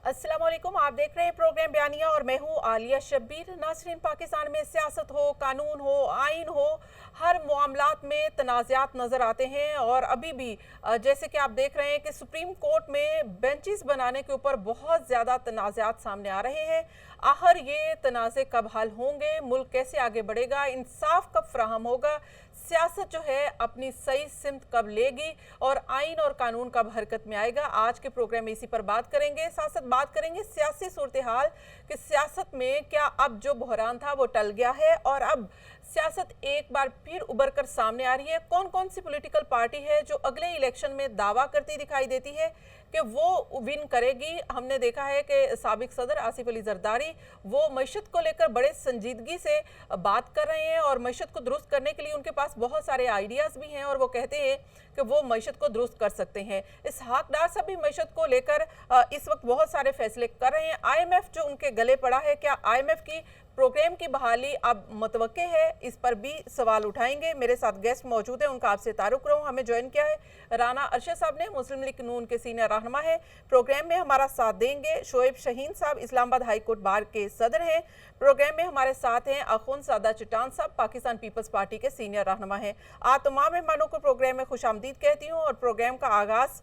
अस्सलाम वालेकुम। आप देख रहे हैं प्रोग्राम बयानिया और मैं हूँ आलिया शब्बीर। नाज़रीन, पाकिस्तान में सियासत हो, कानून हो, आइन हो, हर मामलात में तनाज़ात नज़र आते हैं और अभी भी जैसे कि आप देख रहे हैं कि सुप्रीम कोर्ट में बेंचेस बनाने के ऊपर बहुत ज़्यादा तनाज़ात सामने आ रहे हैं। आखिर ये तनाज़े कब हल होंगे, मुल्क कैसे आगे बढ़ेगा, इंसाफ कब फ्राहम होगा, सियासत जो है अपनी सही सिमत कब लेगी और आइन और कानून कब हरकत में आएगा। आज के प्रोग्राम में इसी पर बात करेंगे। साथ साथ बात करेंगे सियासी सूरत हाल कि सियासत में क्या अब जो बहरान था वो टल गया है और अब सियासत एक बार फिर उभर कर सामने आ रही है। कौन कौन सी पॉलिटिकल पार्टी है जो अगले इलेक्शन में दावा करती दिखाई देती है कि वो विन करेगी। हमने देखा है कि साबिक सदर आसिफ अली जरदारी वो मईशत को लेकर बड़े संजीदगी से बात कर रहे हैं और मईशत को दुरुस्त करने के लिए उनके पास बहुत सारे आइडियाज़ भी हैं और वो कहते हैं कि वो मईशत को दुरुस्त कर सकते हैं। इसहाक डार साहब भी मईशत को लेकर इस वक्त बहुत सारे फैसले कर रहे हैं। IMF जो उनके गले पड़ा है, क्या IMF की प्रोग्राम की बहाली अब मुतवक्के है, इस पर भी सवाल उठाएंगे। मेरे साथ गेस्ट मौजूद हैं, उनका आपसे तारुक रहूं। हमें ज्वाइन किया है राना अरशद साहब ने, मुस्लिम लीग नून के सीनियर रहनुमा है। प्रोग्राम में हमारा साथ देंगे शोएब शहीन साहब, इस्लामाबाद हाई कोर्ट बार के सदर हैं। प्रोग्राम में हमारे साथ हैं अखुन सादा चट्टान साहब, पाकिस्तान पीपल्स पार्टी के सीनियर रहनुमा हैं। आप तमाम मेहमानों को प्रोग्राम में खुश आमदीद कहती हूँ और प्रोग्राम का आगाज़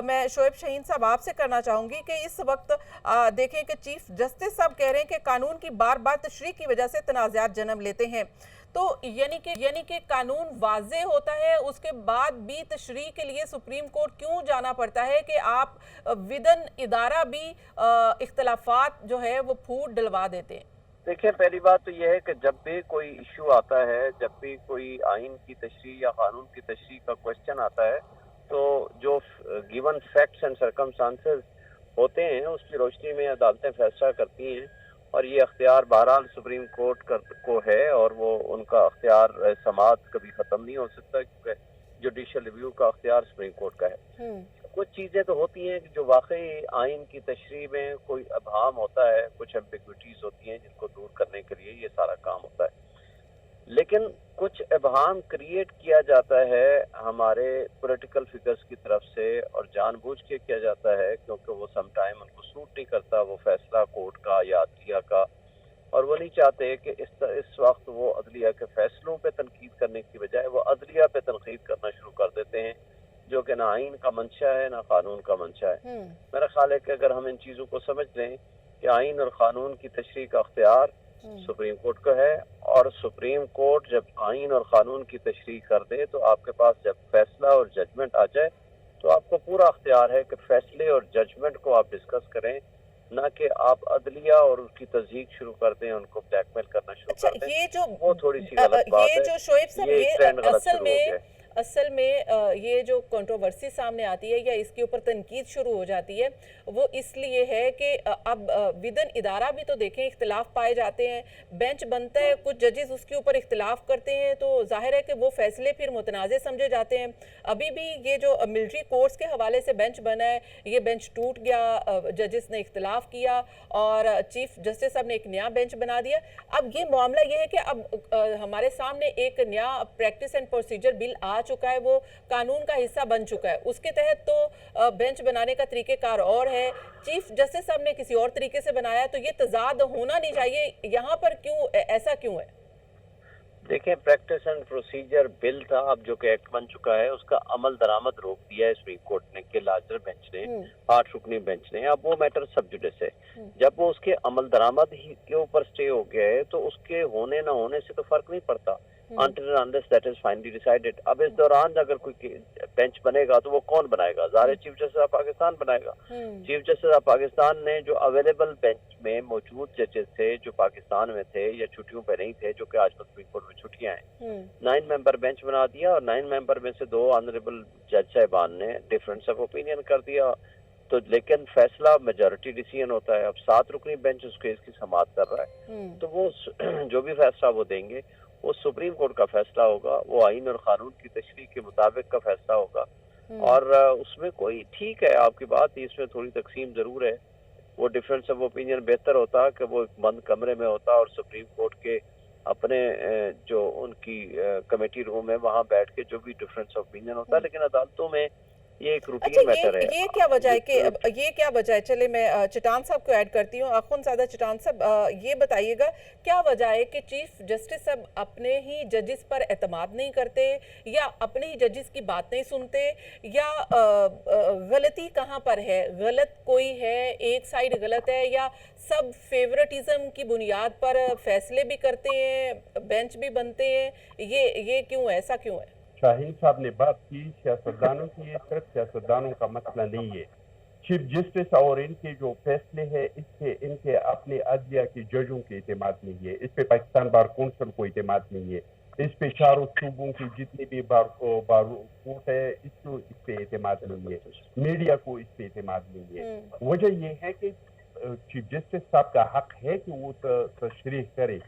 मैं शोएब शहीन साहब आपसे करना चाहूँगी कि इस वक्त देखें कि चीफ जस्टिस साहब कह रहे हैं कि कानून की बार बार तशरीह की वजह से तनाज़ात जन्म लेते हैं। तो यानी कि कानून वाज़े होता है, उसके बाद भी तशरीह के लिए सुप्रीम कोर्ट क्यों जाना पड़ता है कि आप विदन इदारा भी इख्तलाफात जो है वो फूट डलवा देते हैं। देखिए, पहली बात तो यह है कि जब भी कोई इशू आता है, जब भी कोई आइन की तशरीह या कानून की तशरीह का क्वेश्चन आता है, तो जो गिवन फैक्ट्स एंड सर्कमस्टांसेस होते हैं उसकी रोशनी में अदालतें फैसला करती हैं और ये अख्तियार बहरहाल सुप्रीम कोर्ट को है और वो उनका अख्तियार समाअत कभी ख़त्म नहीं हो सकता क्योंकि जुडिशल रिव्यू का अख्तियार सुप्रीम कोर्ट का है। कुछ चीज़ें तो होती हैं जो वाकई आइन की तशरीह में कोई अभाम होता है, कुछ एम्बिग्विटीज़ होती हैं जिनको दूर करने के लिए ये सारा काम होता है, लेकिन कुछ अभाम क्रिएट किया जाता है हमारे पॉलिटिकल फिगर्स की तरफ से और जानबूझ के किया जाता है क्योंकि वो सम टाइम उनको सूट नहीं करता वो फैसला कोर्ट का या अदलिया का, और वो नहीं चाहते कि इस वक्त वो अदलिया के फैसलों पे तनकीद करने की बजाय वो अदलिया पे तनकीद करना शुरू कर देते हैं, जो कि ना आइन का मंशा है ना कानून का मंशा है। मेरा ख्याल है कि अगर हम इन चीज़ों को समझ लें कि आइन और कानून की तशरीह का अख्तियार सुप्रीम कोर्ट का है और सुप्रीम कोर्ट जब आइन और कानून की तशरीह कर दे तो आपके पास जब फैसला और जजमेंट आ जाए तो आपको पूरा अख्तियार है कि फैसले और जजमेंट को आप डिस्कस करें, ना कि आप अदलिया और उसकी तस्दीक शुरू कर दें, उनको ब्लैकमेल करना शुरू कर दें। ये जो वो थोड़ी सी गलत बात है। ये जो शोएब साहब ये एक ट्रेंड गलत शुरू हो गया है। असल में ये जो कंट्रोवर्सी सामने आती है या इसके ऊपर तनकीद शुरू हो जाती है वो इसलिए है कि अब विदन इदारा भी तो देखें इख्तिलाफ पाए जाते हैं, बेंच बनता है, कुछ जजेस उसके ऊपर इख्तिलाफ करते हैं तो जाहिर है कि वो फैसले फिर मुतनाज़ समझे जाते हैं। अभी भी ये जो मिलिट्री कोर्ट्स के हवाले से बेंच बना है, ये बेंच टूट गया, जजेस ने इख्तिलाफ किया और चीफ जस्टिस साहब ने एक नया बेंच बना दिया। अब ये मामला ये है कि अब हमारे सामने एक नया प्रैक्टिस एंड प्रोसीजर बिल आ चुका है, वो कानून का हिस्सा बन चुका है। उसके तहत तो बेंच बनाने का तरीकेकार और है, चीफ जस्टिस साहब ने किसी और तरीके से बनाया, तो ये तजाद होना नहीं चाहिए। यहाँ पर क्यों ऐसा क्यों है? देखें, प्रैक्टिस एंड प्रोसीजर बिल था, अब जो कि एक्ट बन चुका है उसका अमल दरामद रोक दिया है सुप्रीम कोर्ट ने के लार्जर बेंच ने, 8 रुकनी बेंच ने। अब वो मैटर सब जुडिस है। जब वो उसके अमल दरामद ही के ऊपर स्टे हो गया है तो उसके होने ना होने से तो फर्क नहीं पड़ता until and unless that is finally decided। अब इस दौरान अगर कोई बेंच बनेगा तो वो कौन बनाएगा? ज़ाहिर चीफ जस्टिस ऑफ पाकिस्तान बनाएगा। चीफ जस्टिस ऑफ पाकिस्तान ने जो अवेलेबल बेंच में मौजूद जजेस थे जो पाकिस्तान में थे या छुट्टियों पे नहीं थे, जो कि आजकल सुप्रीम कोर्ट में छुट्टियां हैं, 9 मेंबर बेंच बना दिया और 9 मेंबर में से 2 ऑनरेबल जज साहिबान ने डिफरेंस ऑफ ओपिनियन कर दिया। तो लेकिन फैसला मेजॉरिटी डिसीजन होता है। अब 7 रुकनी बेंच उस केस की समाअत कर रहा है, तो वो जो भी फैसला वो देंगे वो सुप्रीम कोर्ट का फैसला होगा, वो आइन और कानून की तशरीह के मुताबिक का फैसला होगा। और उसमें कोई, ठीक है आपकी बात, इसमें थोड़ी तकसीम जरूर है। वो डिफरेंस ऑफ ओपिनियन बेहतर होता कि वो एक बंद कमरे में होता और सुप्रीम कोर्ट के अपने जो उनकी कमेटी रूम है वहाँ बैठ के जो भी डिफरेंस ऑफ ओपिनियन होता है, लेकिन अदालतों में ये एक अच्छा, रूटीन मैटर है। ये क्या वजह है कि ये क्या वजह है? चले मैं चटान साहब को ऐड करती हूँ। अखुंज़ादा चटान साहब, ये बताइएगा क्या वजह है कि चीफ जस्टिस साहब अपने ही जजेस पर एतमाद नहीं करते, या अपने ही जजेस की बात नहीं सुनते, या गलती कहाँ पर है? गलत कोई है, एक साइड गलत है, या सब फेवरेटिज्म की बुनियाद पर फैसले भी करते हैं, बेंच भी बनते हैं? ये क्यों है? ऐसा क्यों है? शाहीन साहब ने बात की, सियासतदानों की, ये सिर्फ सियासतदानों का मसला नहीं है। चीफ जस्टिस और इनके जो फैसले हैं, इससे इनके अपने अदलिया के जजों के एतमाद नहीं है, इस पे पाकिस्तान बार कौंसिल को एतमाद नहीं है, इस पे चारों सूबों की जितनी भी बार कोर्ट है इसको इस पे एतमाद नहीं है, मीडिया को इस पे एतमाद नहीं है। वजह ये है कि चीफ जस्टिस साहब का हक है कि वो तशरीह करे,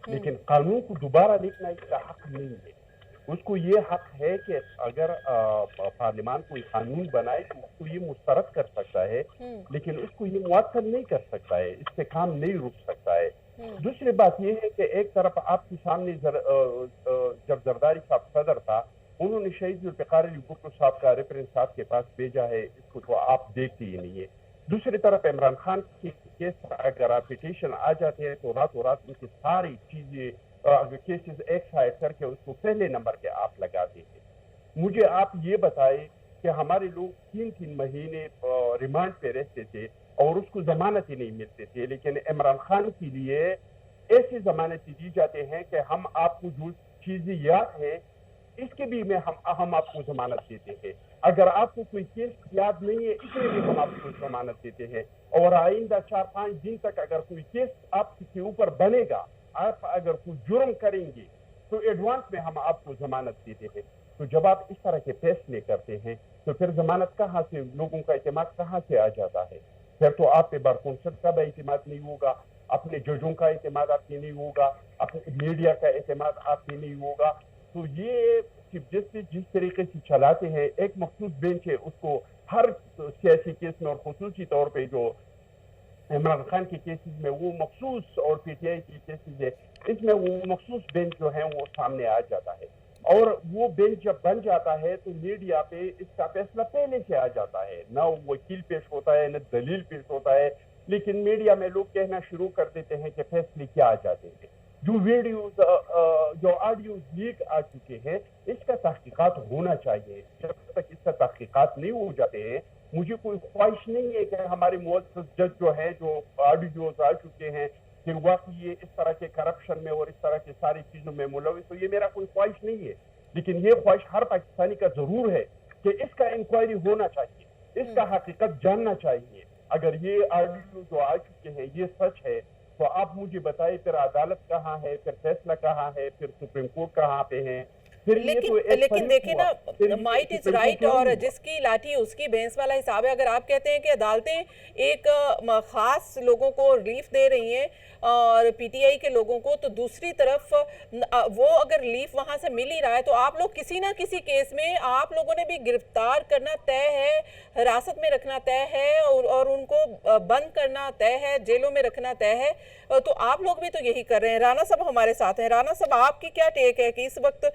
लेकिन कानून को दोबारा लिखना इसका हक नहीं है। उसको ये हक है कि अगर पार्लियामान कोई कानून बनाए तो उसको ये मुस्तरद कर सकता है, लेकिन उसको ये मुअत्तल नहीं कर सकता है, इससे काम नहीं रुक सकता है। दूसरी बात ये है कि एक तरफ आपके सामने जब जरदारी साहब सदर था, उन्होंने शहीद जुल्फ़िकार अली भुट्टो साहब का रेफरेंस साहब के पास भेजा है, इसको तो आप देखते ही नहीं है। दूसरी तरफ इमरान खान के केस अगर आप पिटीशन आ जाते हैं तो रातों रात उनकी सारी चीजें केसेस एक साइड करके उसको पहले नंबर के आप लगाते हैं। मुझे आप ये बताए कि हमारे लोग 3-3 महीने रिमांड पे रहते थे और उसको जमानत ही नहीं मिलते थे, लेकिन इमरान खान के लिए ऐसी जमानत दी जाते हैं कि हम आपको जो चीजें याद है इसके भी में हम आपको जमानत देते हैं। अगर आपको कोई केस याद नहीं है इसमें भी हम आपको जमानत देते हैं, और आइंदा 4-5 दिन तक अगर कोई केस आपके ऊपर बनेगा, आप अगर कोई जुर्म करेंगे तो एडवांस में हम आपको जमानत देते हैं। तो जब आप इस तरह के फैसले करते हैं तो फिर जमानत कहाँ से, लोगों का एतमाद कहाँ से आ जाता है? फिर तो आप पे बार कौंसिल का भी एतमाद नहीं होगा, अपने जजों का एतमाद आपके नहीं होगा, अपने मीडिया का एतमाद आपके नहीं होगा। तो ये चीफ जस्टिस जिस तरीके से चलाते हैं, एक मखसूस बेंच है, उसको हर सियासी केस में और खुसूसी तौर पे जो इमरान खान के केसेस में वो मखसूस और पीटीआई के केसेस है, इसमें वो मखसूस बेंच जो है वो सामने आ जाता है, और वो बेंच जब बन जाता है तो मीडिया पे इसका फैसला पहले से आ जाता है, ना वकील पेश होता है, ना दलील पेश होता है, लेकिन मीडिया में लोग कहना शुरू कर देते हैं कि फैसले क्या आ जाते हैं। जो वीडियोज जो ऑडियोज लीक आ चुके हैं, इसका तहकीकात होना चाहिए। जब तक इसका तहकीकात नहीं हो जाते हैं, मुझे कोई ख्वाहिश नहीं है कि हमारे मुअज़्ज़ज़ जज जो है, जो ऑडियोज आ चुके हैं कि वाकई ये इस तरह के करप्शन में और इस तरह की सारी चीजों में मुलविस, तो ये मेरा कोई ख्वाहिश नहीं है, लेकिन ये ख्वाहिश हर पाकिस्तानी का जरूर है कि इसका इंक्वायरी होना चाहिए, इसका हकीकत जानना चाहिए। अगर ये ऑडियो जो आ चुके हैं ये सच है तो आप मुझे बताइए, फिर अदालत कहाँ है, फिर फैसला कहाँ है, फिर सुप्रीम कोर्ट कहाँ पे है? लेकिन देखिए ना, माइट इज राइट, और जिसकी लाठी उसकी भैंस वाला हिसाब है। अगर आप कहते हैं कि अदालतें एक खास लोगों को रिलीफ दे रही हैं और पीटीआई के लोगों को, तो दूसरी तरफ वो अगर रिलीफ वहां से मिल ही रहा है तो आप लोग किसी ना किसी केस में आप लोगों ने भी गिरफ्तार करना तय है, हिरासत में रखना तय है, और उनको बंद करना तय है, जेलों में रखना तय है। तो आप लोग भी तो यही कर रहे हैं। राना साहब हमारे साथ हैं। राना साहब, आपकी क्या टेक है कि इस वक्त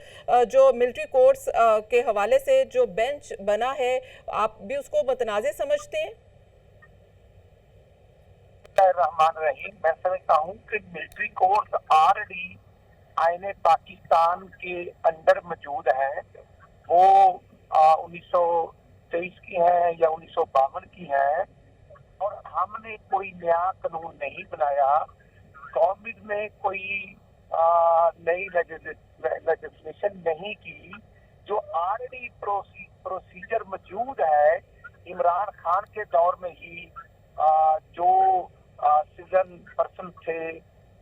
जो मिलिट्री कोर्ट्स के हवाले से जो बेंच बना है, आप भी उसको मुतनाज़िर समझते हैं? रहमान रहीम, मैं समझता हूँ कि मिलिट्री कोर्ट ऑलरेडी आईने पाकिस्तान के अंदर मौजूद है। वो 1923 की है या 1952 की है, और हमने कोई नया कानून नहीं बनाया। गवर्नमेंट ने कोई नई लेजिस्लेशन नहीं की, जो ऑलरेडी प्रोसीजर मौजूद है। इमरान खान के दौर में ही जो सिटीजन पर्सन थे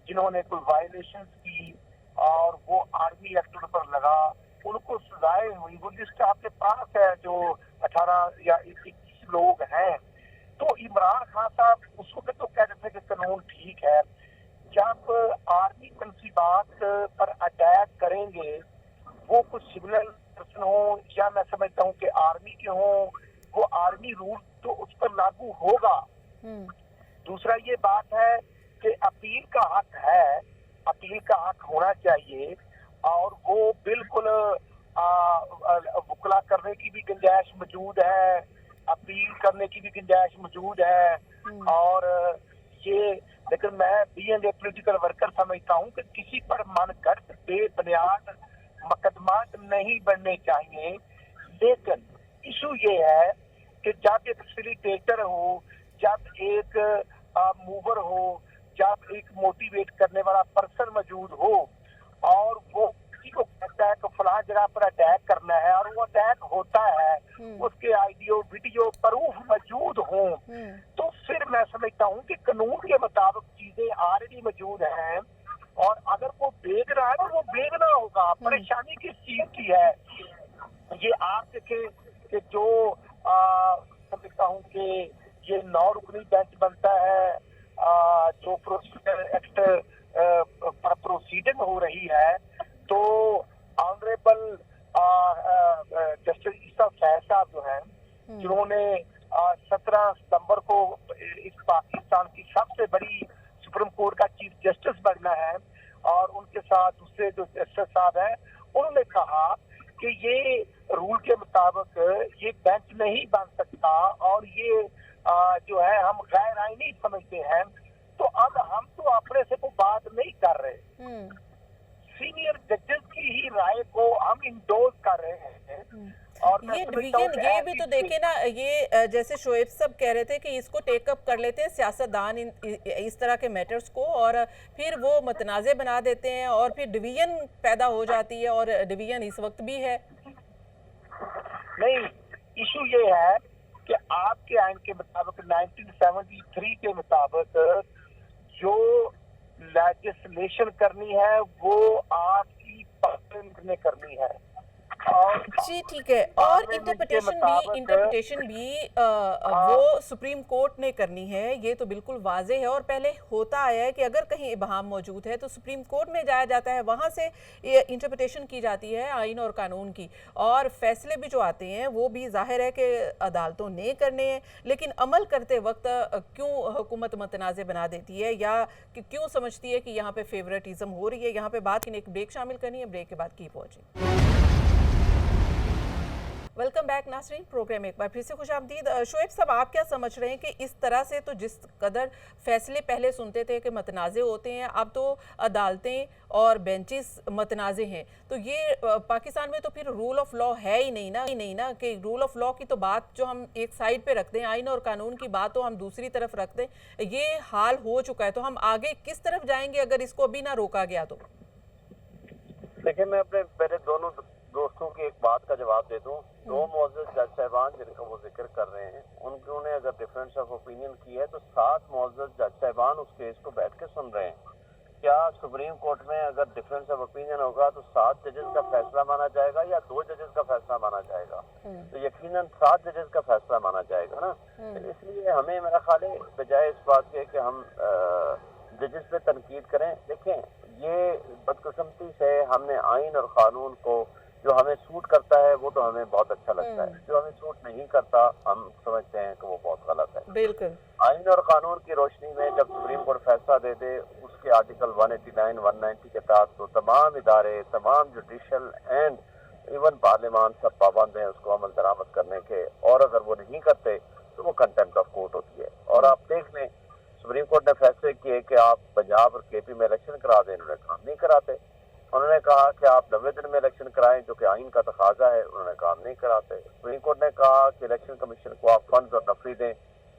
जिन्होंने कोई वायलेशन की और वो आर्मी एक्ट पर लगा, उनको सजाएं हुई। वो लिस्ट आपके पास है, जो 18 या 21 लोग हैं। तो इमरान खान साहब उस वक्त तो कहते थे कि कानून ठीक है। जब आर्मी तनसीबात पर अटैक करेंगे, वो कुछ सिविल पर्सन हो या मैं समझता हूँ कि आर्मी के हो, वो आर्मी रूल तो उस पर लागू होगा। दूसरा ये बात है कि अपील का हक है, अपील का हक होना चाहिए, और वो बिल्कुल वकला करने की भी गुंजाइश मौजूद है, अपील करने की भी गुंजाइश मौजूद है। और ये लेकिन मैं बीइंग ए पॉलिटिकल वर्कर समझता हूँ कि किसी पर मनगढ़ंत बेबुनियाद मुकदमा नहीं बनने चाहिए। लेकिन इशू ये है कि जब एक फैसिलिटेटर हो, जब एक मूवर हो, जब एक मोटिवेट करने वाला पर्सन मौजूद हो और वो किसी को कहता है कि फलां जगह पर अटैक करना है और वो अटैक होता है, उसके आइडियो वीडियो प्रूफ मौजूद हों, तो फिर मैं समझता हूँ कि कानून के मुताबिक चीजें ऑलरेडी मौजूद हैं और अगर वो बेग रहा है तो वो बेगना होगा। परेशानी किस चीज की है? ये आप देखें कि जो समझता हूँ कि ये 9 रुकनी बेंच बनता है, जो प्रोसीजर एक्ट पर प्रोसीडिंग हो रही है, तो ऑनरेबल जस्टिस ईसा फैज साहब जो हैं, जिन्होंने 17 सितंबर को इस पाकिस्तान की सबसे बड़ी सुप्रीम कोर्ट का चीफ जस्टिस बनना है और उनके साथ दूसरे जो जस्टिस साहब हैं, उन्होंने कहा कि ये रूल के मुताबिक ये बेंच नहीं बन सकता और ये जो है हम गैर आईनी समझते हैं। तो अब हम तो अपने से कोई बात नहीं कर रहे, सीनियर जजेस की ही राय को हम इंडोर्स कर रहे हैं। और ये डिवीजन ये भी तो देखे ना, ये जैसे शोएब साहब कह रहे थे कि इसको टेकअप कर लेते हैं सियासतदान इस तरह के मैटर्स को और फिर वो मतनाज़े बना देते हैं और फिर डिवीजन पैदा हो जाती है और डिवीजन इस वक्त भी है। नहीं, इशू ये है कि आपके आइन के मुताबिक 1973 के मुताबिक जो लेजिस्लेशन करनी है वो आपकी पार्लियामेंट ने करनी है। जी ठीक है, और इंटरप्रिटेशन भी वो सुप्रीम कोर्ट ने करनी है, ये तो बिल्कुल वाज़ेह है। और पहले होता आया है कि अगर कहीं इबहाम मौजूद है तो सुप्रीम कोर्ट में जाया जाता है, वहाँ से ये इंटरप्रिटेशन की जाती है आइन और कानून की, और फैसले भी जो आते हैं वो भी जाहिर है कि अदालतों ने करने हैं। लेकिन अमल करते वक्त क्यों हुकूमत मतनाज़े बना देती है या क्यों समझती है कि यहाँ पे फेवरेटिज्म हो रही है? यहाँ पे बात एक ब्रेक शामिल करनी है, ब्रेक के बाद की पहुँचे। वेलकम बैक नाज़रीन, प्रोग्राम एक बार फिर से खुशामदीद। शोएब साहब, आप क्या समझ रहे हैं कि इस तरह से तो जिस कदर फैसले पहले सुनते थे कि मतनाज़े होते हैं, अब तो अदालतें और बेंचेस मतनाज़े हैं, तो ये पाकिस्तान में तो फिर रूल ऑफ लॉ है ही नहीं ना कि रूल ऑफ लॉ की तो बात जो हम एक साइड पे रखते हैं, आइन और कानून की बात तो हम दूसरी तरफ रखते हैं। ये हाल हो चुका है, तो हम आगे किस तरफ जाएंगे अगर इसको अभी ना रोका गया तो? देखिए, मैं अपने पहले दोनों दोस्तों की एक बात का जवाब दे दूं। 2 मुअज़्ज़ज़ जज साहिबान जिनका वो जिक्र कर रहे हैं, उन्होंने अगर डिफरेंस ऑफ ओपिनियन की है तो 7 मुअज़्ज़ज़ जज साहिबान उस केस को बैठ के सुन रहे हैं। क्या सुप्रीम कोर्ट में अगर डिफरेंस ऑफ ओपिनियन होगा तो 7 जजेस का फैसला माना जाएगा या 2 जजेस का फैसला माना जाएगा? तो यकीनन 7 जजेस का फैसला माना जाएगा ना। तो इसलिए हमें, मेरा ख्याल है, बजाय इस बात के कि हम जजेस पे तनकीद करें, देखें ये बदकिस्मती से हमने आइन और कानून को, जो हमें सूट करता है वो तो हमें बहुत अच्छा लगता है, जो हमें सूट नहीं करता हम समझते हैं कि वो बहुत गलत है। बिल्कुल। आइन और कानून की रोशनी में जब सुप्रीम कोर्ट फैसला दे दे उसके आर्टिकल 189, 190 के तहत, तो तमाम इदारे, तमाम जुडिशल एंड इवन पार्लियामान सब पाबंद हैं उसको अमल दरामद करने के, और अगर वो नहीं करते तो वो कंटेम्प्ट ऑफ कोर्ट होती है। और आप देख लें, सुप्रीम कोर्ट ने फैसले किए कि आप पंजाब और केपी में इलेक्शन करा दें, उन्होंने काम नहीं कराते। उन्होंने कहा कि आप 90 दिन में इलेक्शन कराएं जो कि आइन का तकाजा है, उन्होंने काम नहीं कराते। सुप्रीम कोर्ट ने कहा कि इलेक्शन कमीशन को आप फंड्स और नफरी दें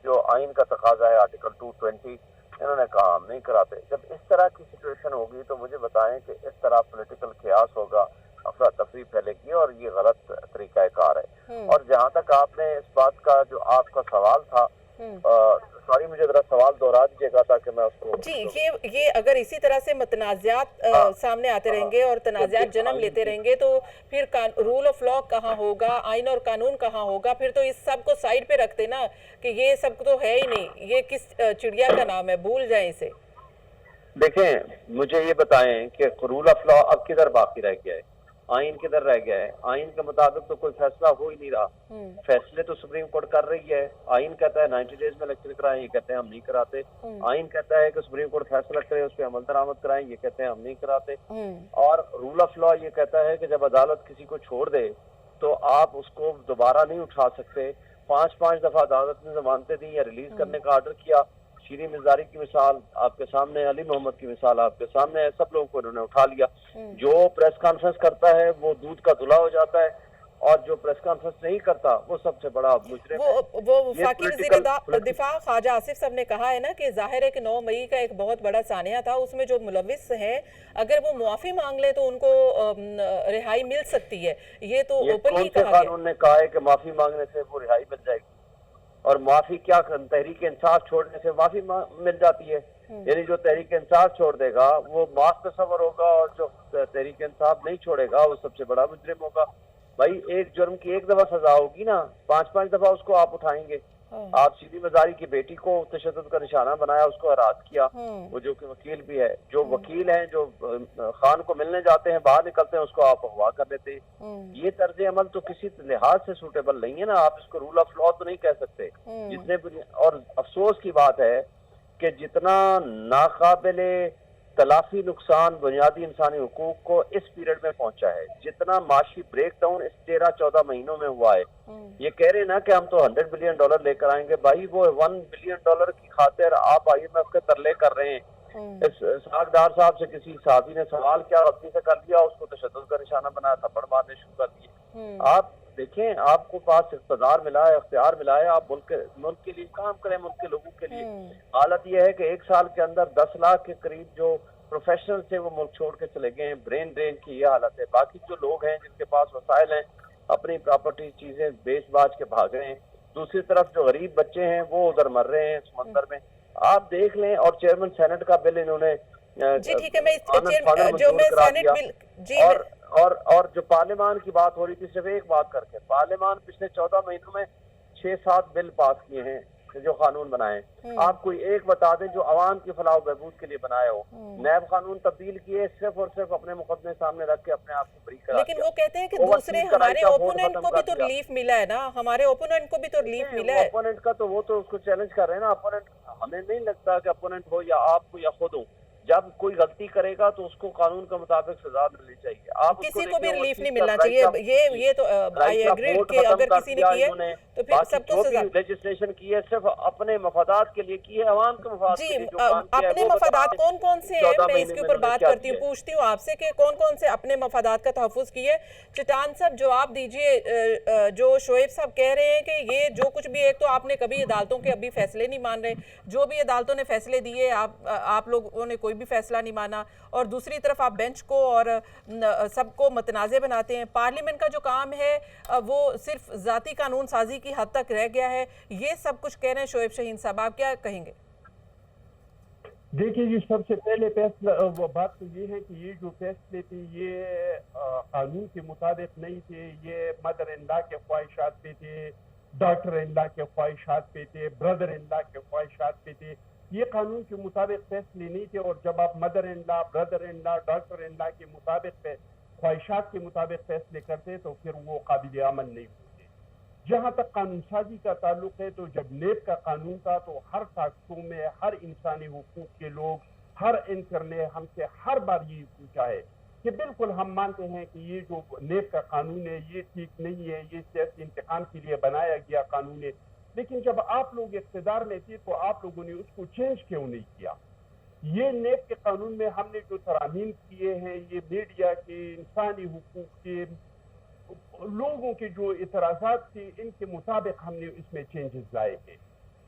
जो आइन का तकाजा है, आर्टिकल 220, इन्होंने काम नहीं कराते। जब इस तरह की सिचुएशन होगी तो मुझे बताएं कि इस तरह पॉलिटिकल ख्यास होगा, अफरा तफरी फैलेगी और ये गलत तरीका कार है। और जहाँ तक आपने इस बात का जो आपका सवाल था, सॉरी मुझे जरा सवाल दोहरा दीजिएगा ताकि मैं उसको। जी, ये अगर इसी तरह से मतनाज़ात सामने आते रहेंगे और तनाज़ात जन्म लेते रहेंगे तो फिर रूल ऑफ लॉ कहाँ होगा, आइन और कानून कहाँ होगा? फिर तो इस सब को साइड पे रखते ना कि ये सब तो है ही नहीं, ये किस चिड़िया का नाम है, भूल जाए इसे। देखें, मुझे ये बताएं कि रूल ऑफ लॉ अब किधर बाकी रह गया है? آئین کدھر رہ گیا ہے؟ آئین کے مطابق تو کوئی فیصلہ ہو ہی نہیں رہا. فیصلے تو سپریم کورٹ کر رہی ہے. آئین کہتا ہے 90 ڈیز میں الیکشن کرائیں، یہ کہتے ہیں ہم نہیں کراتے. آئین کہتا ہے کہ سپریم کورٹ فیصلہ کرے اس پہ عمل درآمد کرائیں، یہ کہتے ہیں ہم نہیں کراتے. اور رول آف لا یہ کہتا ہے کہ جب عدالت کسی کو چھوڑ دے تو آپ اس کو دوبارہ نہیں اٹھا سکتے. 5 دفعہ عدالت نے ضمانتیں دی یا ریلیز کرنے کا آرڈر کیا. شیریں مزاری کی مثال آپ کے سامنے، علی محمد کی مثال آپ کے سامنے ہے. سب لوگوں کو انہوں نے اٹھا لیا. جو پریس کانفرنس کرتا ہے وہ دودھ کا دھلا ہو جاتا ہے، اور جو پریس کانفرنس نہیں کرتا وہ سب سے بڑا مجرم ہے. وہ وفاقی وزیر دفاع خواجہ آصف صاحب نے کہا ہے نا کہ ظاہر ہے کہ 9 مئی کا ایک بہت بڑا سانحہ تھا، اس میں جو ملوث ہیں اگر وہ معافی مانگ لیں تو ان کو رہائی مل سکتی ہے. یہ تو اوپن ہی کہا کہا قانون نے کہا ہے کہ معافی مانگنے سے وہ رہائی مل جائے گی؟ اور معافی کیا تحریک انصاف چھوڑنے سے معافی مل جاتی ہے؟ یعنی جو تحریک انصاف چھوڑ دے گا وہ معاف تصور ہوگا، اور جو تحریک انصاف نہیں چھوڑے گا وہ سب سے بڑا مجرم ہوگا. بھائی ایک جرم کی 1 دفعہ سزا ہوگی نا، 5 دفعہ اس کو آپ اٹھائیں گے. آپ شیریں مزاری کی بیٹی کو تشدد کا نشانہ بنایا، اس کو ہراس کیا، وہ جو کہ وکیل بھی ہے. جو وکیل ہیں جو خان کو ملنے جاتے ہیں باہر نکلتے ہیں اس کو آپ اغوا کر دیتے ہیں. یہ طرز عمل تو کسی لحاظ سے سوٹیبل نہیں ہے نا. آپ اس کو رول آف لا تو نہیں کہہ سکتے. اور افسوس کی بات ہے کہ جتنا ناقابل تلافی نقصان بنیادی انسانی حقوق کو اس پیریڈ میں پہنچا ہے، جتنا معاشی بریک ڈاؤن اس 13-14 مہینوں میں ہوا ہے. یہ کہہ رہے نا کہ ہم تو $100 بلین لے کر آئیں گے. بھائی وہ $1 بلین کی خاطر آپ IMF کے ترلے کر رہے ہیں. اسحاق ڈار صاحب سے کسی صحافی نے سوال کیا، غلطی سے کر دیا، اس کو تشدد کا نشانہ بنایا، تھپڑ مارنے شروع کر دیے. آپ دیکھیں آپ کو پاس اقتدار ملا ہے، اختیار ملا ہے، آپ ملک کے لیے کام کریں، ملک کے لوگوں کے لیے. حالت یہ ہے کہ 1 سال کے اندر 10 لاکھ کے قریب جو پروفیشنل تھے وہ ملک چھوڑ کے چلے گئے ہیں. برین ڈرین کی یہ حالت ہے. باقی جو لوگ ہیں جن کے پاس وسائل ہیں اپنی پراپرٹی چیزیں بیچ باچ کے بھاگ رہے ہیں. دوسری طرف جو غریب بچے ہیں وہ ادھر مر رہے ہیں سمندر میں. آپ دیکھ لیں. اور چیئرمین سینٹ کا بل انہوں نے جی ٹھیک ہے، میں سینٹ بل جی اور جو پارلیمان کی بات ہو رہی تھی، صرف ایک بات کر کے، پارلیمان پچھلے 14 مہینوں میں 6-7 بل پاس کیے ہیں جو قانون بنائے. آپ کوئی ایک بتا دیں جو عوام کی فلاح و بہبود کے لیے بنایا ہو. نیب قانون تبدیل کیے صرف اور صرف اپنے مقدمے سامنے رکھ کے اپنے آپ کو فری کرا. لیکن وہ کہتے ہیں کہ دوسرے ہمارے اوپوننٹ کو بھی تو ریلیف ملا ہے نا، ہمارے اوپوننٹ کو بھی تو ریلیف ملا ہے. اوپوننٹ کا تو وہ تو اس کو چیلنج کر رہے ہیں نا. اپوننٹ ہمیں نہیں لگتا کہ اپوننٹ ہو یا آپ کو یا خود ہو. جب کوئی غلطی کرے گا تو اس کو قانون کے مطابق سزا ملنی چاہیے. آپ کسی کو بھی ریلیف نہیں ملنا چاہیے. یہ تو آئی ایگری کہ اگر کسی نے کی ہے تو پھر سب کو سزا. لیجسلیشن کی ہے صرف اپنے مفادات کے لیے کی ہے، عوام کے مفاد کے لیے. اپنے مفادات کون کون سے ہیں؟ میں اس کے اوپر بات کرتی ہوں، پوچھتی ہوں آپ سے کہ کون کون سے اپنے مفادات کا تحفظ کیے. چٹان صاحب جواب دیجئے. جو شعیب صاحب کہہ رہے ہیں کہ یہ جو کچھ بھی، ایک تو آپ نے کبھی عدالتوں کے ابھی فیصلے نہیں مان رہے، جو بھی عدالتوں نے فیصلے دیے آپ لوگوں نے کوئی بھی فیصلہ نہیں مانا، اور دوسری طرف آپ بینچ کو اور سب کو متنازع بناتے ہیں. پارلیمنٹ کا جو کام ہے وہ صرف ذاتی قانون سازی کی حد تک رہ گیا ہے. یہ سب کچھ کہہ رہے ہیں شعیب شاہین صاحب، آپ کیا کہیں گے؟ دیکھیے یہ سب سے پہلے وہ بات تو یہ ہے کہ یہ جو فیصلے تھے یہ قانون کے مطابق نہیں تھے. یہ مدر ان لا کے خواہشات پہ تھے، ڈاکٹر ان لا کے خواہشات پہ تھے، بردر ان لا کے خواہشات پہ تھے. یہ قانون کے مطابق فیصلے نہیں تھے. اور جب آپ mother in law, brother in law, doctor ان لا کے مطابق خواہشات کے مطابق فیصلے کرتے تو پھر وہ قابل عمل نہیں ہوتے. جہاں تک قانون سازی کا تعلق ہے تو جب نیب کا قانون تھا تو ہر ٹاکسوں میں ہر انسانی حقوق کے لوگ، ہر اینکر نے ہم سے ہر بار یہ پوچھا ہے کہ بالکل ہم مانتے ہیں کہ یہ جو نیب کا قانون ہے یہ ٹھیک نہیں ہے، یہ سیاسی انتقام کے لیے بنایا گیا قانون ہے. لیکن جب آپ لوگ اقتدار میں تھے تو آپ لوگوں نے اس کو چینج کیوں نہیں کیا؟ یہ نیب کے قانون میں ہم نے جو ترامیم کیے ہیں، یہ میڈیا کے، انسانی حقوق کے، لوگوں کے جو اعتراضات تھے ان کے مطابق ہم نے اس میں چینجز لائے ہیں.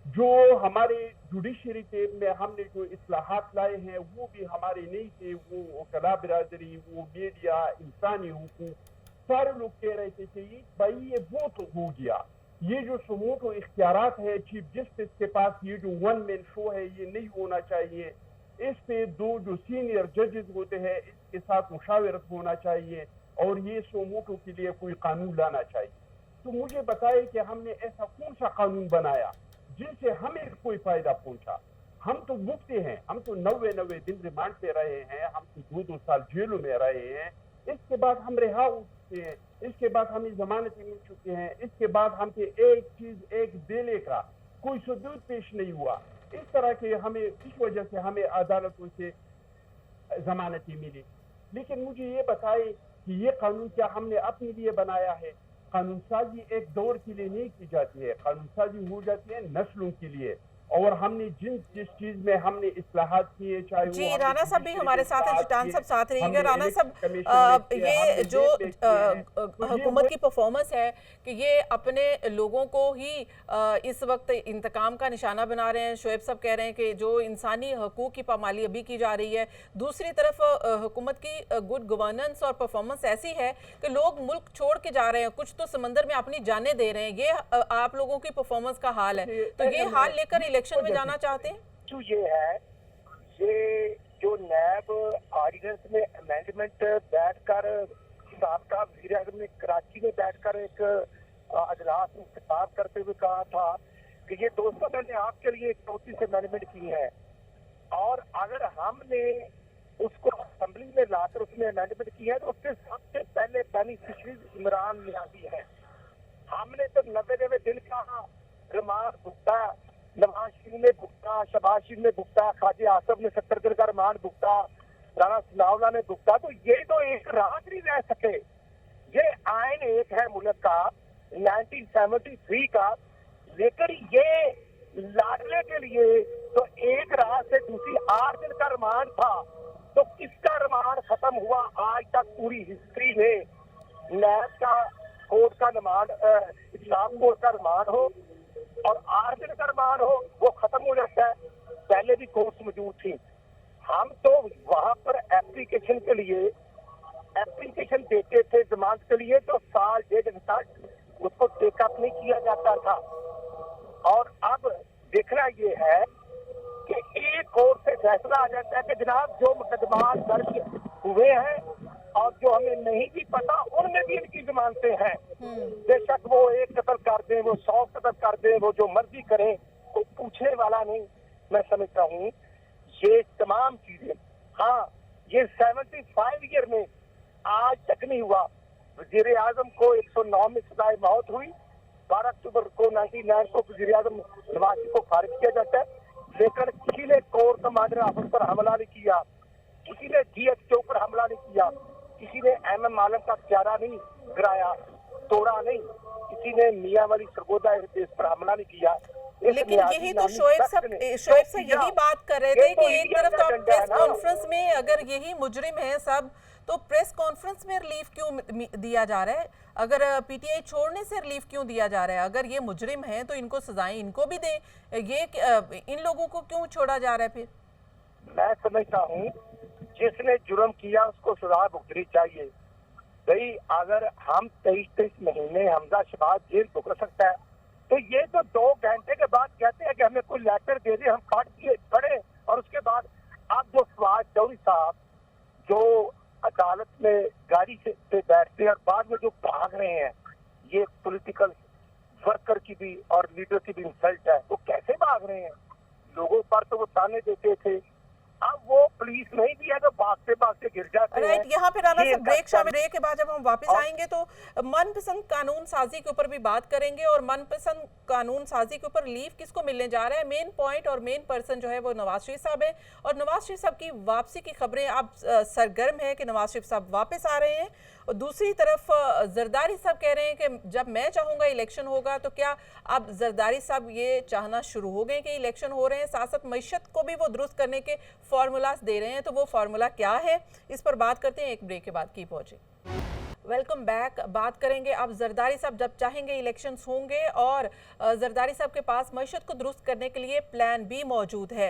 جو ہمارے جوڈیشری کے میں ہم نے جو اصلاحات لائے ہیں وہ بھی ہمارے نہیں تھے. وہ وکلاء برادری، وہ میڈیا، انسانی حقوق، سارے لوگ کہہ رہے تھے کہ بھائی یہ وہ تو ہو گیا. یہ جو سموٹ و اختیارات ہے چیف جسٹس کے پاس، یہ جو 1 مین شو ہے یہ نہیں ہونا چاہیے. اس پہ 2 جو سینئر ججز ہوتے ہیں اس کے ساتھ مشاورت ہونا چاہیے، اور یہ سموٹو کے لیے کوئی قانون لانا چاہیے. تو مجھے بتائے کہ ہم نے ایسا کون سا قانون بنایا جن سے ہمیں کوئی فائدہ پہنچا؟ ہم تو بھگتے ہیں، ہم تو 90 دن ریمانڈ پہ رہے ہیں، ہم تو 2 سال جیلوں میں رہے ہیں. اس کے بعد ہم رہا ہو چکے ہیں, اس کے بعد ہمیں ضمانتیں مل چکی ہیں, اس کے بعد ہم پہ ایک چیز ایک بیلے کا کوئی ثبوت پیش نہیں ہوا. اس طرح کے ہمیں اس وجہ سے ہمیں عدالتوں سے ضمانتیں ملی. لیکن مجھے یہ بتائے کہ یہ قانون کیا ہم نے اپنے لیے بنایا ہے؟ قانون سازی ایک دور کے لیے نہیں کی جاتی ہے, قانون سازی ہو جاتی ہے نسلوں کے لیے. اور ہم نے جس چیز میں ہم نے اصلاحات کیے, چاہے جی رانا صاحب بھی ہمارے ساتھ ہیں, جٹان صاحب ساتھ رہیے گا. رانا صاحب یہ جو حکومت کی پرفارمنس ہے کہ یہ اپنے لوگوں کو ہی اس وقت انتقام کا نشانہ بنا رہے ہیں. شعیب صاحب کہہ رہے ہیں کہ جو انسانی حقوق کی پامالی ابھی کی جا رہی ہے, دوسری طرف حکومت کی گڈ گورننس اور پرفارمنس ایسی ہے کہ لوگ ملک چھوڑ کے جا رہے ہیں, کچھ تو سمندر میں اپنی جانیں دے رہے ہیں. یہ آپ لوگوں کی پرفارمنس کا حال ہے, تو یہ حال لے کر الیکشن میں جانا چاہتے ہیں؟ جو یہ ہے, یہ جو نیب آرڈیننس میں امینڈمنٹ بیٹھ کر سابقہ وزیر اعظم نے کراچی میں بیٹھ کر ایک اجلاس میں خطاب کرتے ہوئے کہا تھا کہ یہ دوستوں میں نے آپ کے لیے 34 امینڈمنٹ کی ہے, اور اگر ہم نے اس کو اسمبلی میں لا کر اس میں امینڈمنٹ کی ہے تو اس سے سب سے پہلے بینیفیشریز عمران نیازی ہے. ہم نے تو 90 دن کا ریمانڈ بھگتا, نواز شریف نے بھگتا, شہباز شریف نے بھگتا, خواجہ آصف نے 70 دن کا ریمانڈ بھگتا, رانا ثناءاللہ نے بھگتا. تو یہ تو ایک رات نہیں رہ سکے. یہ آئین ایک ہے ملک کا 1973 کا, لیکن یہ لاڈلے کے لیے تو ایک رات سے دوسری 8 دن کا ریمانڈ تھا. تو کس کا ریمانڈ ختم ہوا آج تک پوری ہسٹری میں؟ نیب کا کورٹ کا ریمانڈ, اسلام کورٹ کا ریمانڈ ہو اور 8 دن کا ریمانڈ ہو, وہ ختم ہو جاتا ہے. پہلے بھی کورٹس موجود تھی. ہم تو وہاں پر اپلیکیشن کے لیے اپلیکیشن دیتے تھے ضمانت کے لیے, تو سال 1.5 تک اس کو ٹیک اپ نہیں کیا جاتا تھا. اور اب دیکھنا یہ ہے کہ ایک کورٹ سے فیصلہ آ جاتا ہے کہ جناب جو مقدمات درج ہوئے ہیں اور جو ہمیں نہیں بھی پتا ان میں بھی ان کی ضمانتیں ہیں. بے شک وہ 1 قتل کر دیں, وہ 100 قتل کر دیں, وہ جو مرضی کریں, کوئی پوچھنے والا نہیں. میں سمجھتا ہوں یہ تمام چیزیں, ہاں یہ 75 ایئر میں آج تک نہیں ہوا. وزیر اعظم کو 109 میں سزائے موت ہوئی, 12 اکتوبر کو 99 کو وزیر اعظم نواز شریف کو فارغ کیا جاتا ہے, لیکن کسی نے کور کمانڈر آفس پر حملہ نہیں کیا, کسی نے ڈی ایچ او پر حملہ نہیں کیا, کسی نے ایم ایم عالم کا پیارا نہیں گرایا, توڑا نہیں, کسی نے میاں والی سرگودا ایئربیس پر حملہ نہیں کیا. لیکن یہی تو شعیب صاحب یہی بات کر رہے تھے کہ ایک طرف تو آپ پریس کانفرنس میں اگر یہی مجرم ہیں سب, تو پریس کانفرنس میں ریلیف کیوں دیا جا رہا ہے؟ اگر پی ٹی آئی چھوڑنے سے ریلیف کیوں دیا جا رہا ہے؟ اگر یہ مجرم ہیں تو ان کو سزائیں ان کو بھی دیں, یہ ان لوگوں کو کیوں چھوڑا جا رہا ہے؟ پھر میں سمجھتا ہوں جس نے جرم کیا اس کو سزا بھگتنی چاہیے. بھئی اگر ہم 23 مہینے حمزہ شہباز جیل بھگت سکتا ہے, تو یہ تو 2 گھنٹے کے بعد کہتے ہیں کہ ہمیں کوئی لیٹر دے دے, ہم پڑھیں, اور اس کے بعد اب جو فواد چودھری صاحب جو عدالت میں گاڑی سے بیٹھتے ہیں اور بعد میں جو بھاگ رہے ہیں, یہ پولیٹیکل ورکر کی بھی اور لیڈر کی بھی انسلٹ ہے. وہ کیسے بھاگ رہے ہیں؟ لوگوں پر تو وہ تانے دیتے تھے, اب وہ پولیس نہیں بھی ہے تو بھاگتے بھاگتے گر جاتے ہیں. یہاں پہ رانا صاحب بریک شامل, بریک کے بعد جب ہم واپس آئیں گے تو من پسند قانون سازی کے اوپر بھی بات کریں گے, اور من پسند قانون سازی کے اوپر ریلیف کس کو ملنے جا رہا ہے. مین پوائنٹ اور مین پرسن جو ہے وہ نواز شریف صاحب ہیں, اور نواز شریف صاحب کی واپسی کی خبریں اب سرگرم ہے کہ نواز شریف صاحب واپس آ رہے ہیں. اور دوسری طرف زرداری صاحب کہہ رہے ہیں کہ جب میں چاہوں گا الیکشن ہوگا. تو کیا اب زرداری صاحب یہ چاہنا شروع ہو گئے کہ الیکشن ہو رہے ہیں؟ ساتھ ساتھ معیشت کو بھی وہ درست کرنے کے فارمولاز دے رہے ہیں, تو وہ فارمولا کیا ہے, اس پر بات کرتے ہیں ایک بریک کے بعد. Keep watching. Welcome back. بات کریں گے اب زرداری صاحب جب چاہیں گے الیکشنز ہوں گے, اور زرداری صاحب کے پاس معیشت کو درست کرنے کے لیے پلان بھی موجود ہے.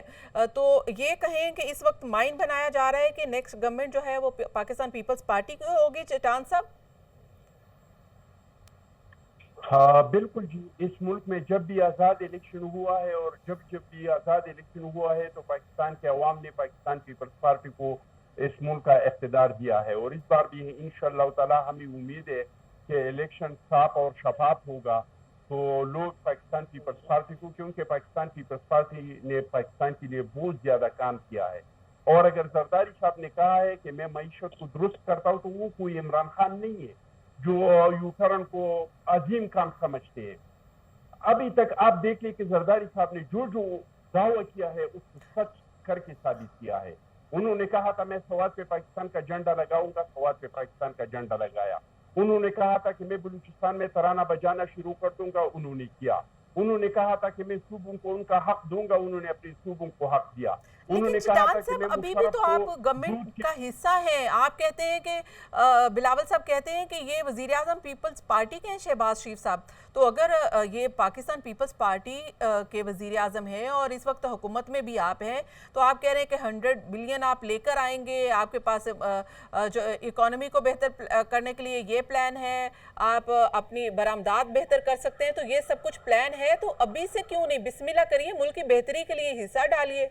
تو یہ کہیں کہ اس وقت مائن بنایا جا رہا ہے کہ نیکسٹ گورنمنٹ جو ہے وہ پاکستان پیپلز پارٹی کی ہوگی. چٹان صاحب ہاں بالکل جی, اس ملک میں جب بھی آزاد الیکشن ہوا ہے, اور جب بھی آزاد الیکشن ہوا ہے, تو پاکستان کے عوام نے پاکستان پیپلز پارٹی کو اس ملک کا اقتدار دیا ہے. اور اس بار بھی انشاءاللہ تعالی ہمیں امید ہے کہ الیکشن صاف اور شفاف ہوگا. تو لوگ پاکستان پیپلز پارٹی کو, کیونکہ پاکستان پیپلز پارٹی نے پاکستان کے لیے بہت زیادہ کام کیا ہے, और अगर जरदारी साहब ने कहा है कि मैं मईशत को दुरुस्त करता हूं, तो वो कोई इमरान खान नहीं है जो यू टर्न को अजीम काम समझते हैं। अभी तक आप देखिए कि जरदारी साहब ने जो जो दावा किया है उसको सच करके साबित किया है। उन्होंने कहा था मैं सवात पे पाकिस्तान का झंडा लगाऊंगा, सवात पे पाकिस्तान का झंडा लगाया। उन्होंने कहा था कि मैं बलूचिस्तान में तराना बजाना शुरू कर दूंगा, उन्होंने किया। उन्होंने कहा था कि मैं सूबों को उनका हक दूंगा, उन्होंने अपने सूबों को हक दिया। लेकिन चिटान साहब अभी भी तो आप गवर्नमेंट का हिस्सा हैं। आप कहते हैं कि बिलावल साहब कहते हैं कि ये वजीर आजम पीपल्स पार्टी के हैं शहबाज शरीफ साहब, तो अगर ये पाकिस्तान पीपल्स पार्टी के वजीर आजम हैं और इस वक्त हुकूमत में भी आप हैं, तो आप कह रहे हैं कि 100 बिलियन आप लेकर आएंगे, आपके पास जो इकोनॉमी को बेहतर करने के लिए ये प्लान है, आप अपनी बरामदात बेहतर कर सकते हैं, तो ये सब कुछ प्लान है, तो अभी से क्यों नहीं बिस्मिल्लाह करिए, मुल्क की बेहतरी के लिए हिस्सा डालिए।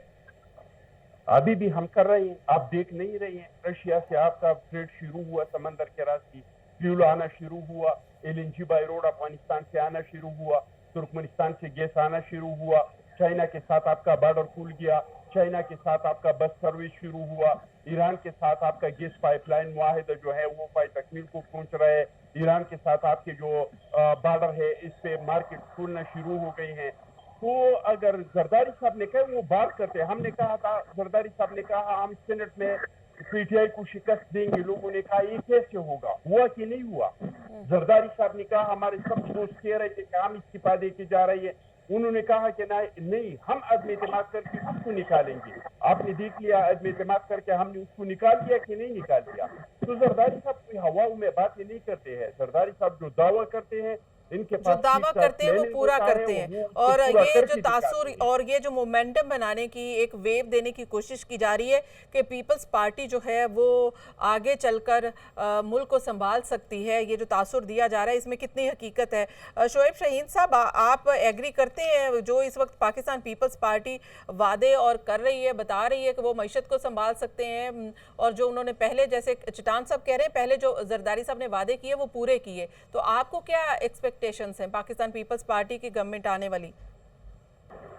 अभी भी हम कर रहे हैं, आप देख नहीं रहे हैं। रशिया से आपका ट्रेड शुरू हुआ, समंदर के रास्ते फ्यूल आना शुरू हुआ, LNG बाय रोड अफगानिस्तान से आना शुरू हुआ, तुर्कमेनिस्तान से गैस आना शुरू हुआ, चाइना के साथ आपका बॉर्डर खुल गया, चाइना के साथ आपका बस सर्विस शुरू हुआ, ईरान के साथ आपका गैस पाइपलाइन मुआहिदा जो है वो पाई तकमील को पहुंच रहा है, ईरान के साथ आपके जो बॉर्डर है इस पे मार्केट खुलना शुरू हो गई हैं। तो अगर जरदारी साहब ने कहा वो बात करते हैं, हमने कहा था, जरदारी साहब ने कहा हम सेनेट में PTI को शिकस्त देंगे, लोगों ने कहा ये कैसे होगा, हुआ कि नहीं हुआ। जरदारी साहब ने कहा हमारे सब दोस्त कह रहे थे कि हम इस्तीफा दे के जा रहे हैं, उन्होंने कहा कि नहीं हम अदम इत्तेमाद करके उसको निकालेंगे। आपने देख लिया अदम इत्तेमाद करके हमने उसको निकाल दिया कि नहीं निकाल दिया। तो जरदारी साहब कोई हवाओं में बातें नहीं करते हैं। जरदारी साहब जो दावा करते हैं, इनके जो दावा करते हैं वो पूरा करते हैं, और ये जो तासुर और ये जो मोमेंटम बनाने की एक वेव देने की कोशिश की जा रही है कि पीपल्स पार्टी जो है वो आगे चलकर मुल्क को संभाल सकती है, ये जो तासुर दिया जा रहा है इसमें कितनी हकीकत है। शोएब शाहीन साहब, आप एग्री करते हैं जो इस वक्त पाकिस्तान पीपल्स पार्टी वादे और कर रही है, बता रही है कि वो मईशत को संभाल सकते हैं, और जो उन्होंने पहले, जैसे चिटान साहब कह रहे हैं, पहले जो जरदारी साहब ने वादे किए वो पूरे किए, तो आपको क्या एक्सपेक्टेशंस हैं पाकिस्तान पीपल्स पार्टी की गवर्नमेंट आने वाली?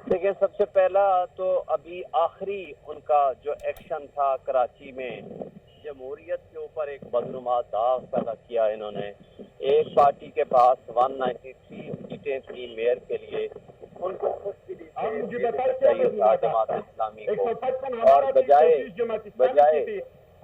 देखिए, सबसे पहला तो अभी आखिरी उनका जो एक्शन था कराची में, जमहूरियत के ऊपर एक बदनुमा दाग पैदा किया इन्होंने। एक पार्टी के पास 193 सीटें थी मेयर के लिए, उनको मुझे बताइए जमात इस्लामी को, और बजाय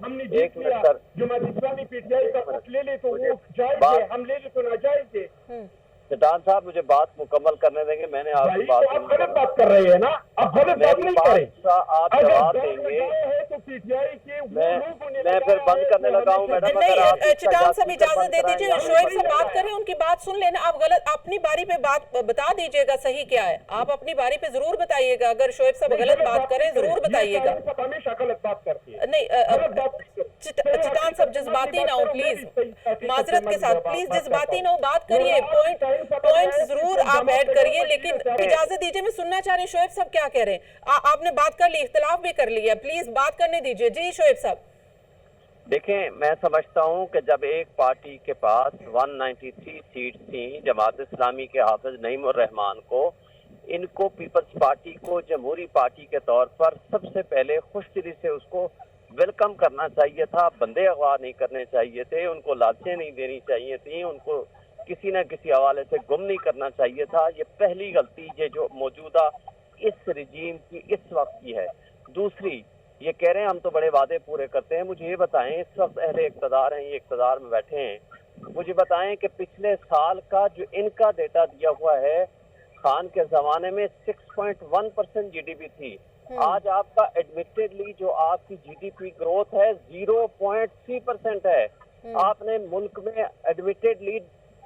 हमने देख लिया जमात इस्लामी PTI का वोट ले ले तो वो जायज है, हम ले ले तो नाजायज है। चिटान साहब, मुझे बात मुकम्मल करने देंगे। मैंने आपकी बात आप गलत बात कर रहे हैं ना, आप गलत बात नहीं करें। आप जवाब देंगे तो PTI के मैं फिर बंद करने लगा हूँ मैडम। नहीं, चिटान साहब इजाजत दे दीजिए, शोएब साहब बात कर रहे हैं, उनकी बात सुन लेना। आप गलत अपनी बारी पे बात बता दीजिएगा, सही क्या है आप अपनी बारी पे जरूर बताइएगा। अगर शोएब साहब गलत बात करें जरूर बताइएगा। हमेशा गलत बात करती है। नहीं चिटान साहब जज्बाती ना हो प्लीज, माजरत के साथ प्लीज जज्बाती ना हो, बात करिए, पॉइंट जरूर आप ऐड करिए, लेकिन इजाजत दीजिए, मैं सुनना चाह रही हूँ शोएब साहब क्या कह रहे हैं। आपने बात कर ली, इख्तिलाफ भी कर लिया, प्लीज बात करने दीजिए। जी शोएब साहब। देखें, मैं समझता हूं कि जब एक पार्टी के पास 193 सीट थी, जमात इस्लामी के हाफिज नईमुर रहमान को, इनको पीपल्स पार्टी को जमहूरी पार्टी के तौर पर सबसे पहले खुशदिली से उसको वेलकम करना चाहिए था, बंदे अगवा नहीं करने चाहिए थे, उनको लालचें नहीं देनी चाहिए थी, उनको किसी न किसी हवाले से गुम नहीं करना चाहिए था। ये पहली गलती ये जो मौजूदा इस रिजीम की इस वक्त की है। दूसरी, ये कह रहे हैं हम तो बड़े वादे पूरे करते हैं। मुझे ये बताएं, इस वक्त अहले इक़्तिदार हैं, ये इक़्तिदार में बैठे हैं, मुझे बताएं कि पिछले साल का जो इनका डेटा दिया हुआ है, खान के ज़माने में 6.1% GDP थी, आज आपका एडमिटेडली जो आपकी GDP ग्रोथ है 0.3% है। आपने मुल्क में एडमिटेडली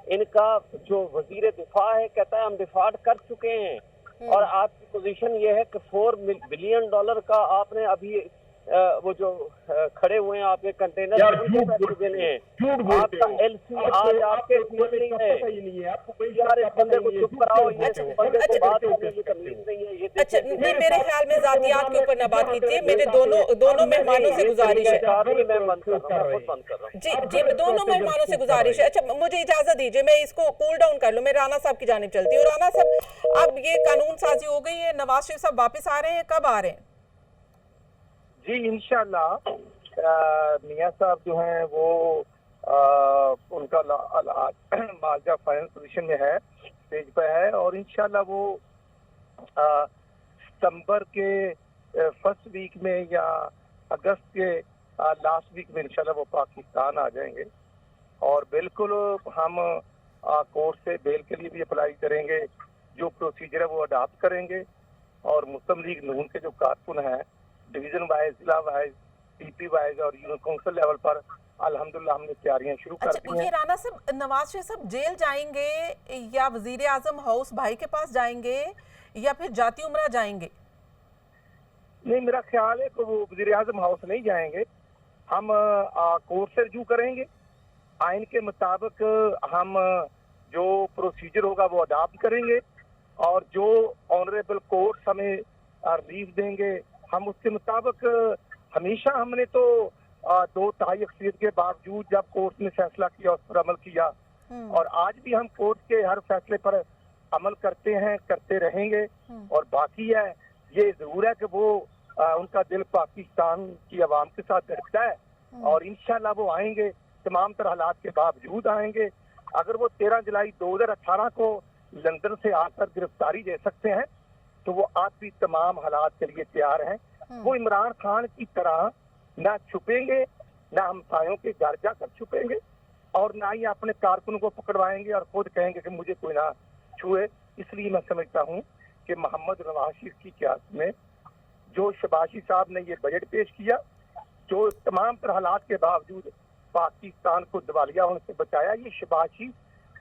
इनका जो वजीर दिफा है कहता है हम डिफॉल्ट कर चुके हैं, और आपकी पोजीशन ये है कि $4 बिलियन का आपने अभी वो जो खड़े हुए हैं आपके कंटेनर देने हैं, आपका LC आज आपके नहीं है। यार इस बंदे को चुप कराओ, ये बंदे को बात करने की तमीज नहीं है। ये अच्छा नहीं, मेरे ख्याल में जातियात के ऊपर ना बात कीजिए, मेरे दोनों मेहमानों से गुजारिश है। जी जी, दोनों मेहमानों से गुजारिश है। अच्छा मुझे इजाजत दीजिए, मैं इसको कूल डाउन कर लूँ, मैं राना साहब की जानिब चलती हूँ। राना साहब, अब ये कानून साजी हो गई है, नवाज शरीफ साहब वापस आ रहे हैं, कब आ रहे हैं? जी इंशाल्लाह मियाँ साहब जो हैं वो उनका मालजा फाइनल पोजीशन में है, स्टेज पे है, और इंशाल्लाह वो सितंबर के फर्स्ट वीक में या अगस्त के लास्ट वीक में इंशाल्लाह वो पाकिस्तान आ जाएंगे। और बिल्कुल हम कोर्ट से बेल के लिए भी अप्लाई करेंगे, जो प्रोसीजर है वो अडॉप्ट करेंगे, और मुस्लिम लीग नून के जो कारकुन हैं डिवीजन वाइज, जिला वाइज, टीपी वाइज और यूनियन काउंसिल लेवल पर अल्हम्दुलिल्लाह हमने तैयारियां शुरू कर दी हैं। ये राना साहब, नवाज शरीफ साहब जेल जाएंगे या वजीर आजम हाउस भाई के पास जाएंगे या फिर जाती उमरा जाएंगे? नहीं, मेरा ख्याल है कि वो वजीर आजम हाउस नहीं जाएंगे। हम कोर्ट से रजू करेंगे, आइन के मुताबिक हम जो प्रोसीजर होगा वो अडॉप्ट करेंगे, और जो ऑनरेबल कोर्ट हमें रिलीफ देंगे हम उसके मुताबिक, हमेशा हमने तो 2/3 अक्सरियत के बावजूद जब कोर्ट ने फैसला किया उस पर अमल किया, और आज भी हम कोर्ट के हर फैसले पर अमल करते हैं, करते रहेंगे। और बाकी है, ये जरूर है कि वो उनका दिल पाकिस्तान की आवाम के साथ धड़कता है, और इंशाल्लाह वो आएंगे, तमाम तरह हालात के बावजूद आएंगे। अगर वो 13 जुलाई 2018 को लंदन से आकर गिरफ्तारी दे सकते हैं तो वो आज भी तमाम हालात के लिए तैयार हैं। वो इमरान खान की तरह ना छुपेंगे, ना हमसायों के घर जाकर छुपेंगे, और ना ही अपने कारकुनों को पकड़वाएंगे और खुद कहेंगे कि मुझे कोई ना छुए। इसलिए मैं समझता हूँ कि मोहम्मद नवाज शरीफ की क़यादत में जो शबाशी साहब ने ये बजट पेश किया, जो तमाम तरह हालात के बावजूद पाकिस्तान को दिवालिया होने से बचाया, ये शबाशी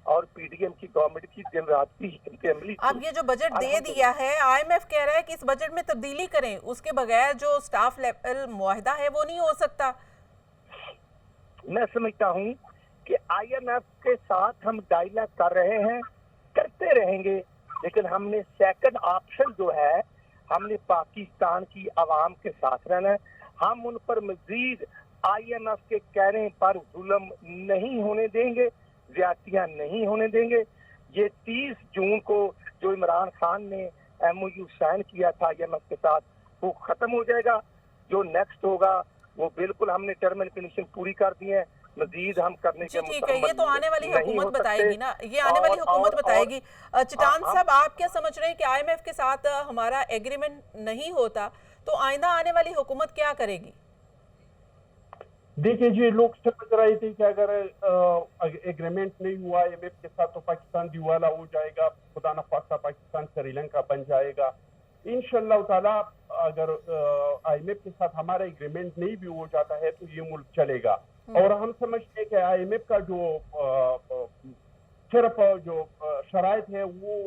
और पीडीएम की गवर्नमेंट की दिन रात की हिकमत अमली। अब ये जो बजट दे दिया है, आईएमएफ कह रहा है कि इस बजट में तब्दीली करें, उसके बगैर जो स्टाफ लेवल मुआहदा है वो नहीं हो सकता। मैं समझता हूँ कि आईएमएफ के साथ हम डायलॉग कर रहे हैं, करते रहेंगे, लेकिन हमने सेकंड ऑप्शन जो है, हमने पाकिस्तान की आवाम के साथ रहना है। हम उन पर मजीद आईएमएफ के कहने पर जुल्म नहीं होने देंगे, ज्यादतियां नहीं होने देंगे। ये 30 जून को जो इमरान खान ने एमओयू साइन किया था आईएमएफ के साथ, वो खत्म हो जाएगा। जो नेक्स्ट होगा वो बिल्कुल हमने टर्म एंड कंडीशन पूरी कर दी है, मजीद हम करने के ठीक है, ये तो आने वाली हुकूमत बताएगी ना, ये आने वाली हुकूमत बताएगी। चिटान साहब, आप क्या समझ रहे हैं कि आईएमएफ के साथ हमारा एग्रीमेंट नहीं होता तो आइंदा आने वाली हुकूमत क्या करेगी? देखिए जी, लोग समझ रहे थे कि अगर एग्रीमेंट नहीं हुआ आईएमएफ के साथ तो पाकिस्तान दिवाला हो जाएगा, खुदा न खास्ता पाकिस्तान श्रीलंका बन जाएगा। इंशाअल्लाह ताला अगर आईएमएफ के साथ हमारा एग्रीमेंट नहीं भी हो जाता है तो ये मुल्क चलेगा। और हम समझते हैं कि आईएमएफ का जो सिर्फ जो शराइत है वो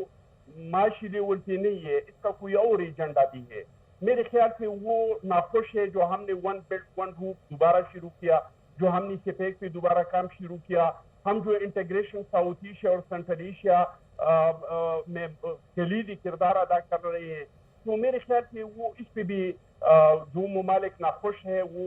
माशी लेवल की नहीं है, इसका कोई और एजेंडा भी है। मेरे ख्याल से वो नाखुश है जो हमने वन बेल्ट वन रूट दोबारा शुरू किया, जो हमने सिपेक पे दोबारा काम शुरू किया, हम जो इंटीग्रेशन साउथ एशिया और सेंट्रल एशिया में कलीदी किरदार अदा कर रहे हैं, तो मेरे ख्याल से वो इस पे भी जो ममालिक नाखुश है वो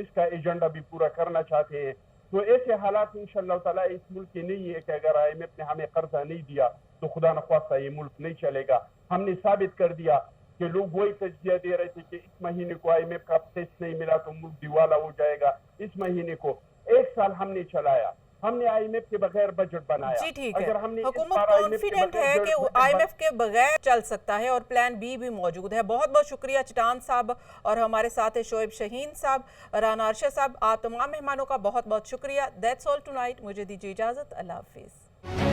इसका एजेंडा भी पूरा करना चाहते हैं। तो ऐसे हालात इंशाअल्लाह ताला इस मुल्क के नहीं है कि अगर आईएमएफ ने हमें कर्जा नहीं दिया तो खुदा न ख्वास्ता ये मुल्क नहीं चलेगा। हमने साबित कर दिया कि लोग वही तजजिया दे रहे थे कि इस महीने को आईएमएफ का टेस्ट नहीं मिला तो मुल्क दिवाला हो जाएगा। इस महीने को 1 साल हमने चलाया, हमने आईएमएफ के बगैर बजट बनाया। जी ठीक है, अगर हमने हुकूमत कॉन्फिडेंट है कि आईएमएफ के बगैर चल सकता है और प्लान बी भी मौजूद है। बहुत बहुत शुक्रिया चिटान साहब, और हमारे साथ है शोएब शहीन साहब, राना अरशद साहब, आप तमाम मेहमानों का बहुत बहुत शुक्रिया। दैट्स ऑल टुनाइट, मुझे दीजिए इजाजत, अल्लाह हाफिज।